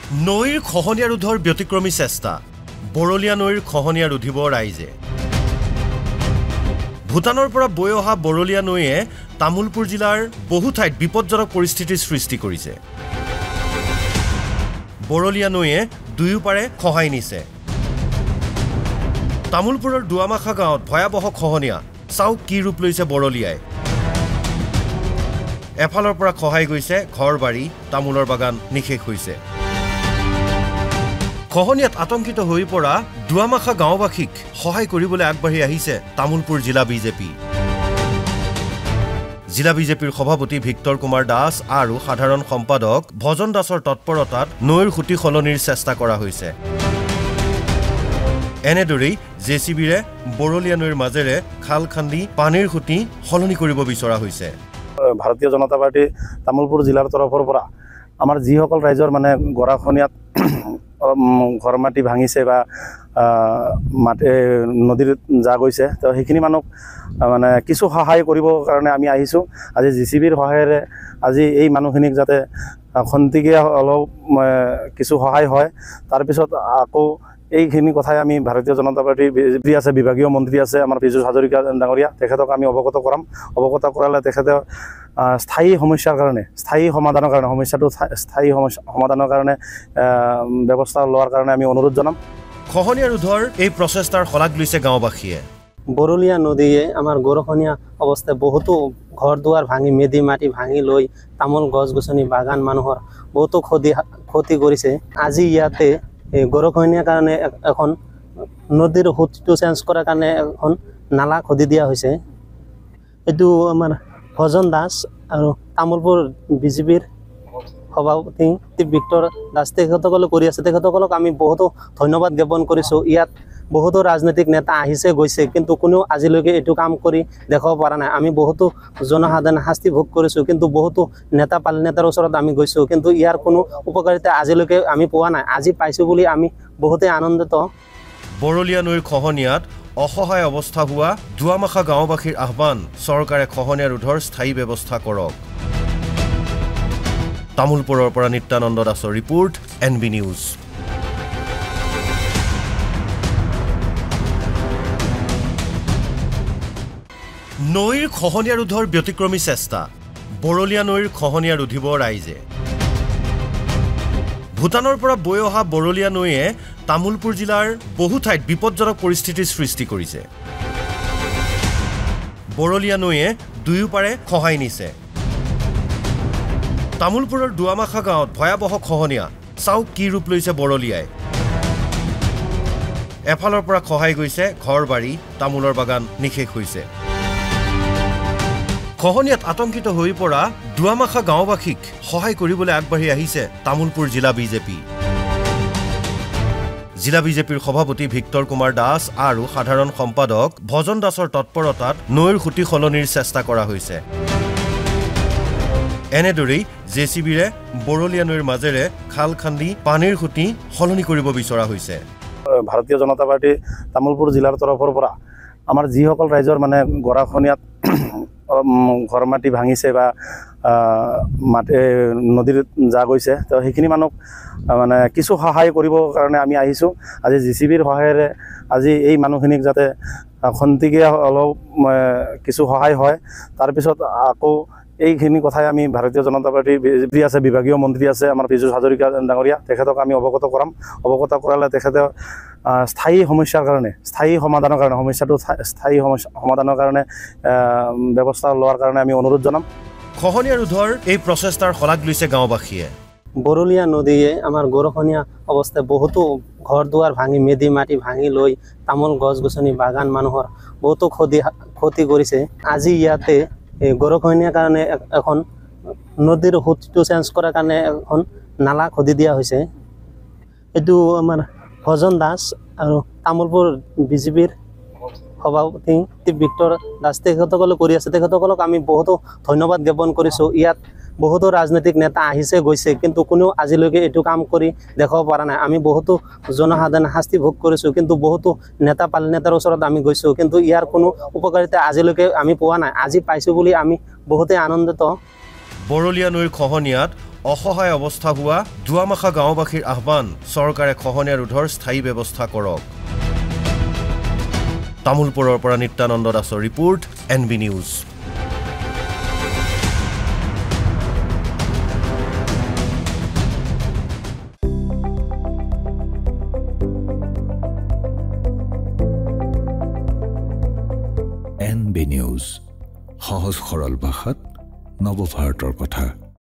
নৈৰ খহনীয়া ৰোধৰ ব্যতিক্ৰমী চেষ্টা বৰলীয়া নৈৰ খহনীয়া ৰোধিব ৰাইজে ভূটানৰ পৰা বৈ অহা বৰলীয়া নৈয়ে তামুলপুৰ জিলাৰ বহু ঠাইত বিপদজনক পৰিস্থিতিৰ সৃষ্টি কৰিছে বৰলীয়া নৈয়ে দুয়োপাৰে খহাই নিছে তামুলপুৰৰ দুৱামাখা গাঁৱত ভয়াবহ খহনীয়া চাওক কি ৰূপ লৈছে বৰলীয়াই এফালৰ পৰা খহাই গৈছে ঘৰবাৰী তামুলৰ বাগান নিখেষ হৈছে খহনীয়াত আতংকিত হৈ পৰা দুৱামাখা গাঁওবাসীক সহায় কৰিবলৈ আগবাঢ়ি আহিছে তামুলপুৰ জিলা বিজেপি জিলা বিজেপিৰ সভাপতি ভিক্টৰ কুমাৰ দাস আৰু সাধাৰণ সম্পাদক ভজন দাসৰ তৎপৰতাত নৈৰ খুঁটি সলনিৰ চেষ্টা কৰা হৈছে এনেদৰেই জেচিবিৰে বৰলীয়া নৈৰ মাজেৰে খাল খান্দি পানীৰ খুঁটি সলনি কৰিব বিচৰা হৈছে ভাৰতীয় জনতা পাৰ্টি তামুলপুৰ জিলাৰ তৰফৰ পৰা আমাৰ যিসকল ৰাইজৰ মানে গৰাখনীয়াত ঘৰ মাটি ভাঙিছে বা নদীৰ যা গৈছে তো সেইখিনি মানুহক মানে কিছু সহায় কৰিবৰ কাৰণে আমি আহিছোঁ আজি জেচিবিৰ সহায়েৰে আজি এই মানুহখিনিক যাতে খন্তেকীয়া অলপ কিছু সহায় হয় তাৰপিছত আকৌ এইখিনি কথাই আমি ভাৰতীয় জনতা পাৰ্টি আছে বিভাগীয় মন্ত্ৰী আছে আমাৰ পীযুষ হাজৰিকা ডাঙৰীয়া তেখেতক আমি অৱগত কৰাম অৱগত কৰালে তেখেতে স্থায়ী সমস্যাৰ কাৰণে স্থায়ী সমাধানৰ কাৰণে সমস্যাটো স্থায়ী সমাধানৰ কাৰণে ব্যৱস্থা লোৱাৰ কাৰণে আমি অনুৰোধ জনাম খহনীয়া ৰোধৰ এই প্ৰচেষ্টাৰ শলাগ লৈছে গাঁওবাসীয়ে বৰলীয়া নদীয়ে আমাৰ গৰখনীয়া অৱস্থায় বহুতো ঘৰ দুৱাৰ ভাঙি মেদি মাটি ভাঙি লৈ তামোল গছ গছনি বাগান মানুহৰ বহুতো ক্ষতি কৰিছে আজি ইয়াতে গৰখনীয়াৰ কাৰণে এখন নদীৰ সুতটো চেঞ্জ কৰাৰ কাৰণে এখন নালা খদি দিয়া হৈছে এইটো আমাৰ ভজন দাস আৰু তামুলপুৰ বিজেপিৰ সভাপতি ভিক্টৰ দাস তেখেতসকলে কৰি আছে তেখেতসকলক আমি বহুতো ধন্যবাদ জ্ঞাপন কৰিছোঁ ইয়াত বহুতো ৰাজনৈতিক নেতা আহিছে গৈছে কিন্তু কোনেও আজিলৈকে এইটো কাম কৰি দেখাব পৰা নাই আমি বহুতো জনসাধাৰণ শাস্তি ভোগ কৰিছোঁ কিন্তু বহুতো নেতা পাল নেতাৰ ওচৰত আমি গৈছোঁ কিন্তু ইয়াৰ কোনো উপকাৰিতা আজিলৈকে আমি পোৱা নাই আজি পাইছোঁ বুলি আমি বহুতেই আনন্দিত বৰলীয়া নৈৰ খহনীয়াত অসহায় অৱস্থা হোৱা দুৱামাখা গাঁওবাসীৰ আহ্বান চৰকাৰে খহনীয়া ৰোধৰ স্থায়ী ব্যৱস্থা কৰক তামুলপুৰৰ পৰা নিত্যানন্দ দাসৰ ৰিপৰ্ট NB নিউজ নৈৰ খহনীয়া ৰোধৰ ব্যতিক্ৰমী চেষ্টা বৰলীয়া নৈৰ খহনীয়া ৰোধিব ৰাইজে ভূটানৰ পৰা বৈ অহা বৰলীয়া নৈয়ে তামুলপুৰ জিলাৰ বহু ঠাইত বিপদজনক পৰিস্থিতিৰ সৃষ্টি কৰিছে বৰলীয়া নৈয়ে দুয়োপাৰে খহাই নিছে তামুলপুৰৰ দুৱামাখা গাঁৱত ভয়াবহ খহনীয়া চাওক কি ৰূপ লৈছে বৰলীয়াই এফালৰ পৰা খহাই গৈছে ঘৰবাৰী তামুলৰ বাগান নিখেষ হৈছে খহনীয়াত আতংকিত হৈ পৰা দুৱামাখা গাঁওবাসীক সহায় কৰিবলৈ আগবাঢ়ি আহিছে তামুলপুৰ জিলা বিজেপি জিলা বিজেপিৰ সভাপতি ভিক্টৰ কুমাৰ দাস আৰু সাধাৰণ সম্পাদক ভজন দাসৰ তৎপৰতাত নৈৰ খুঁটি সলনিৰ চেষ্টা কৰা হৈছে এনেদৰেই জেচিবিৰে বৰলীয়া নৈৰ মাজেৰে খাল খান্দি পানীৰ খুঁটি সলনি কৰিব বিচৰা হৈছে ভাৰতীয় জনতা পাৰ্টি তামুলপুৰ জিলাৰ তৰফৰ পৰা আমাৰ যিসকল ৰাইজৰ মানে গৰাখনীয়াত ঘৰ মাটি ভাঙিছে বা নদীৰ যা গৈছে তো সেইখিনি মানুহক মানে কিছু সহায় কৰিবৰ কাৰণে আমি আহিছোঁ আজি জেচিবিৰ সহায়েৰে আজি এই মানুহখিনিক যাতে খন্তেকীয়া অলপ কিছু সহায় হয় তাৰপিছত আকৌ এইখিনি কথাই আমি ভাৰতীয় জনতা পাৰ্টি আছে বিভাগীয় মন্ত্ৰী আছে আমাৰ পীযুষ হাজৰিকা ডাঙৰীয়া তেখেতক আমি অৱগত কৰাম অৱগত কৰালে তেখেতে স্থায়ী সমস্যাৰ কাৰণে স্থায়ী সমাধানৰ কাৰণে সমস্যাটো স্থায়ী সমাধানৰ কাৰণে ব্যৱস্থা লোৱাৰ কাৰণে আমি অনুৰোধ জনাম খহনীয়া ৰোধৰ এই প্ৰচেষ্টাৰ শলাগ লৈছে গাঁওবাসীয়ে বৰলীয়া নদীয়ে আমাৰ গৰখনীয়া অৱস্থায় বহুতো ঘৰ দুৱাৰ ভাঙি মেদি মাটি ভাঙি লৈ তামোল গছ গছনি বাগান মানুহৰ বহুতো ক্ষতি কৰিছে আজি ইয়াতে গৰখনীয়াৰ কাৰণে এখন নদীৰ সুতটো চেঞ্জ কৰাৰ কাৰণে এখন নালা খদি দিয়া হৈছে এইটো আমাৰ ভজন দাস আৰু তামুলপুৰ বিজেপিৰ সভাপতি ভিক্টৰ দাস তেখেতসকলে কৰি আছে তেখেতসকলক আমি বহুতো ধন্যবাদ জ্ঞাপন কৰিছোঁ ইয়াত বহুতো ৰাজনৈতিক নেতা আহিছে গৈছে কিন্তু কোনেও আজিলৈকে এইটো কাম কৰি দেখাব পৰা নাই আমি বহুতো জনসাধাৰণ শাস্তি ভোগ কৰিছোঁ কিন্তু বহুতো নেতা পাল নেতাৰ ওচৰত আমি গৈছোঁ কিন্তু ইয়াৰ কোনো উপকাৰিতা আজিলৈকে আমি পোৱা নাই আজি পাইছোঁ বুলি আমি বহুতেই আনন্দিত বৰলীয়া নৈৰ খহনীয়াত অসহায় অৱস্থা হোৱা দুৱামাখা গাঁওবাসীৰ আহ্বান চৰকাৰে খহনীয়া ৰোধৰ স্থায়ী ব্যৱস্থা কৰক। তামোলপুৰৰ পৰা নিত্যানন্দ দাসৰ report, NB news. NB news, সহজ সৰল ভাষাত নৱভাৰতৰ কথা।